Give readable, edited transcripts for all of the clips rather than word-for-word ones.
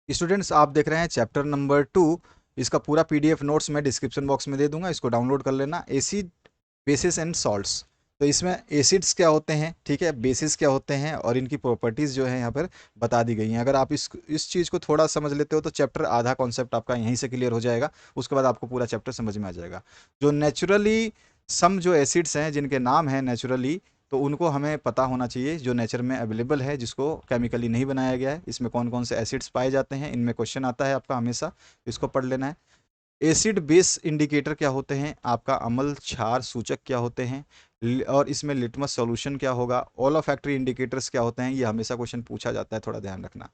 Students, आप देख रहे हैं चैप्टर नंबर 2। इसका पूरा पीडीएफ नोट्स मैं डिस्क्रिप्शन बॉक्स में दे दूंगा, इसको डाउनलोड कर लेना। Acid, basis and salts. तो इसमें एसिड्स क्या होते हैं, ठीक है, बेसिस क्या होते हैं, और इनकी प्रॉपर्टीज़ जो है यहाँ पर बता दी गई हैं। अगर आप इस चीज़ को थोड़ा समझ लेते हो तो चैप्टर आधा कॉन्सेप्ट आपका यहीं से क्लियर हो जाएगा। उसके बाद आपको पूरा चैप्टर समझ में आ जाएगा। जो नेचुरली सम जो एसिड्स हैं जिनके नाम हैं नेचुरली, तो उनको हमें पता होना चाहिए, जो नेचर में अवेलेबल है, जिसको केमिकली नहीं बनाया गया है। इसमें कौन कौन से एसिड्स पाए जाते हैं, इनमें क्वेश्चन आता है आपका हमेशा, इसको पढ़ लेना है। एसिड बेस इंडिकेटर क्या होते हैं, आपका अम्ल क्षार सूचक क्या होते हैं, और इसमें लिटमस सॉल्यूशन क्या होगा, ऑलोफैक्टरी इंडिकेटर्स क्या होते हैं, ये हमेशा क्वेश्चन पूछा जाता है, थोड़ा ध्यान रखना।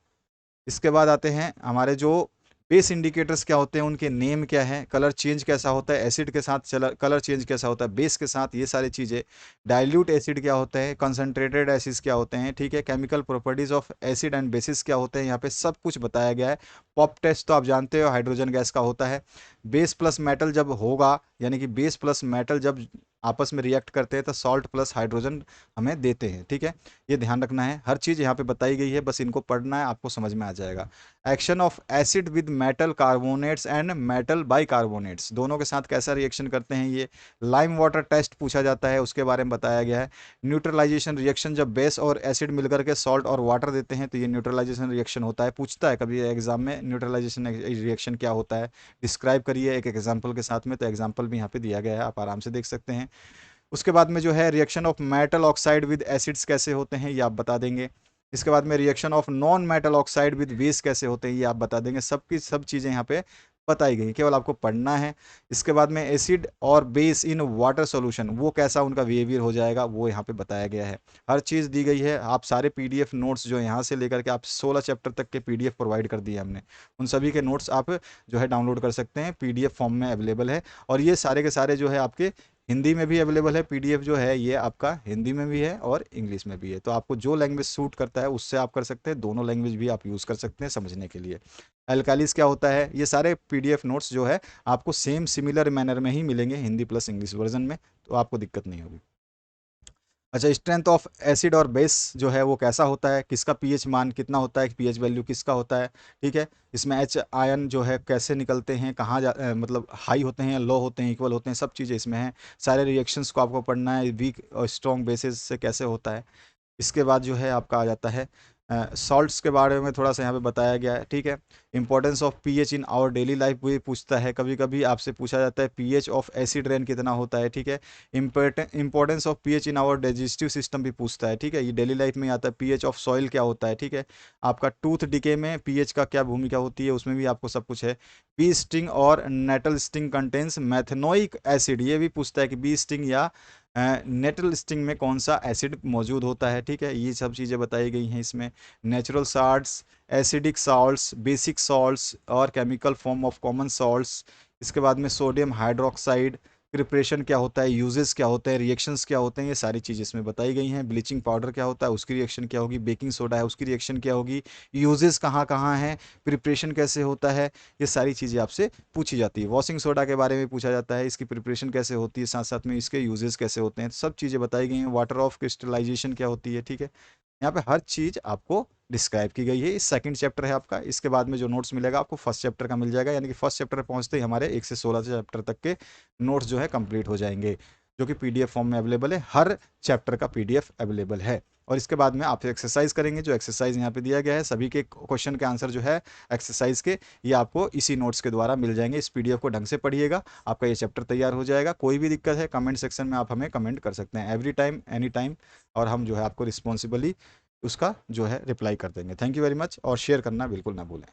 इसके बाद आते हैं हमारे जो बेस इंडिकेटर्स क्या होते हैं, उनके नेम क्या है, कलर चेंज कैसा होता है एसिड के साथ, कलर चेंज कैसा होता है बेस के साथ, ये सारी चीज़ें। डाइल्यूट एसिड क्या होते हैं, कंसनट्रेटेड एसिड्स क्या होते हैं, ठीक है, chemical properties of acid and bases क्या होते हैं, यहाँ पे सब कुछ बताया गया है। पॉप टेस्ट तो आप जानते हो हाइड्रोजन गैस का होता है। बेस प्लस मेटल जब होगा, यानी कि बेस प्लस मेटल जब आपस में रिएक्ट करते हैं तो सॉल्ट प्लस हाइड्रोजन हमें देते हैं, ठीक है। ये ध्यान रखना है, हर चीज़ यहाँ पे बताई गई है, बस इनको पढ़ना है, आपको समझ में आ जाएगा। Action of acid with metal carbonates and metal bicarbonates, दोनों के साथ कैसा रिएक्शन करते हैं ये। लाइम वाटर टेस्ट पूछा जाता है, उसके बारे में बताया गया है। न्यूट्रलाइजेशन रिएक्शन, जब बेस और एसिड मिलकर के सॉल्ट और वाटर देते हैं तो ये न्यूट्रलाइजेशन रिएक्शन होता है। पूछता है कभी एग्जाम में न्यूट्रलाइजेशन रिएक्शन क्या होता है, डिस्क्राइब करिए एक एग्जाम्पल के साथ में। तो एग्जाम्पल भी यहाँ पे दिया गया है, आप आराम से देख सकते हैं। उसके बाद में जो है reaction of metal oxide with acids कैसे होते हैं, ये आप बता देंगे। इसके बाद में reaction of non metal oxide with base कैसे होते हैं, ये आप बता देंगे। सबकी सब चीज़ें यहाँ पे बताई गई, केवल आपको पढ़ना है। इसके बाद में एसिड और बेस इन वाटर सॉल्यूशन, वो कैसा उनका बिहेवियर हो जाएगा, वो यहाँ पे बताया गया है। हर चीज़ दी गई है। आप सारे पीडीएफ नोट्स जो यहाँ से लेकर के आप 16 चैप्टर तक के पीडीएफ प्रोवाइड कर दिए हमने, उन सभी के नोट्स आप जो है डाउनलोड कर सकते हैं, पीडीएफ फॉर्म में अवेलेबल है। और ये सारे के सारे जो है आपके हिंदी में भी अवेलेबल है। पीडीएफ जो है ये आपका हिंदी में भी है और इंग्लिश में भी है, तो आपको जो लैंग्वेज सूट करता है उससे आप कर सकते हैं। दोनों लैंग्वेज भी आप यूज़ कर सकते हैं समझने के लिए। अल्कालीस क्या होता है, ये सारे पीडीएफ नोट्स जो है आपको सेम सिमिलर मैनर में ही मिलेंगे, हिंदी प्लस इंग्लिश वर्जन में, तो आपको दिक्कत नहीं होगी। अच्छा, स्ट्रेंथ ऑफ एसिड और बेस जो है वो कैसा होता है, किसका पीएच मान कितना होता है, पीएच वैल्यू किसका होता है, ठीक है। इसमें एच आयन जो है कैसे निकलते हैं, कहाँ मतलब हाई होते हैं, लो होते हैं, इक्वल होते हैं, सब चीज़ें इसमें हैं। सारे रिएक्शंस को आपको पढ़ना है, वीक और स्ट्रॉन्ग बेसिस से कैसे होता है। इसके बाद जो है आपका आ जाता है सॉल्ट्स के बारे में थोड़ा सा यहाँ पे बताया गया है, ठीक है। Importance of pH in our daily life भी पूछता है, कभी कभी आपसे पूछा जाता है पीएच ऑफ एसिड रेन कितना होता है, ठीक है। Importance of pH in our digestive system भी पूछता है, ठीक है, ये डेली लाइफ में आता है। पीएच ऑफ सॉइल क्या होता है, ठीक है। आपका टूथ डिके में पीएच का क्या भूमिका होती है, उसमें भी आपको सब कुछ है। बी स्टिंग और nettle sting contains methanoic acid, ये भी पूछता है कि बी स्टिंग या नेटल स्टिंग में कौन सा एसिड मौजूद होता है, ठीक है। ये सब चीज़ें बताई गई हैं इसमें। Natural salts, acidic salts, basic salts और chemical form of common salts. इसके बाद में सोडियम हाइड्रोक्साइड प्रिपरेशन क्या होता है, यूजेस क्या होते हैं, रिएक्शंस क्या होते हैं, ये सारी चीज़ इसमें बताई गई हैं। ब्लीचिंग पाउडर क्या होता है, उसकी रिएक्शन क्या होगी, बेकिंग सोडा है उसकी रिएक्शन क्या होगी, यूजेस कहाँ कहाँ हैं, प्रिपरेशन कैसे होता है, ये सारी चीज़ें आपसे पूछी जाती है। वॉशिंग सोडा के बारे में पूछा जाता है, इसकी प्रिपरेशन कैसे होती है, साथ साथ में इसके यूजेस कैसे होते हैं, सब चीज़ें बताई गई हैं। वाटर ऑफ क्रिस्टलाइजेशन क्या होती है, ठीक है। यहाँ पे हर चीज़ आपको डिस्क्राइब की गई है। इस सेकंड चैप्टर है आपका, इसके बाद में जो नोट्स मिलेगा आपको फर्स्ट चैप्टर का मिल जाएगा, यानी कि फर्स्ट चैप्टर पहुंचते ही हमारे 1 से 16 चैप्टर तक के नोट्स जो है कंप्लीट हो जाएंगे, जो कि पीडीएफ फॉर्म में अवेलेबल है। हर चैप्टर का पीडीएफ अवेलेबल है। और इसके बाद में आप एक्सरसाइज करेंगे, जो एक्सरसाइज यहाँ पे दिया गया है, सभी के क्वेश्चन के आंसर जो है एक्सरसाइज के, ये आपको इसी नोट्स के द्वारा मिल जाएंगे। इस पीडीएफ को ढंग से पढ़िएगा, आपका ये चैप्टर तैयार हो जाएगा। कोई भी दिक्कत है कमेंट सेक्शन में आप हमें कमेंट कर सकते हैं, एवरी टाइम एनी टाइम, और हम जो है आपको रिस्पॉन्सिबली उसका जो है रिप्लाई कर देंगे। थैंक यू वेरी मच, और शेयर करना बिल्कुल ना भूलें।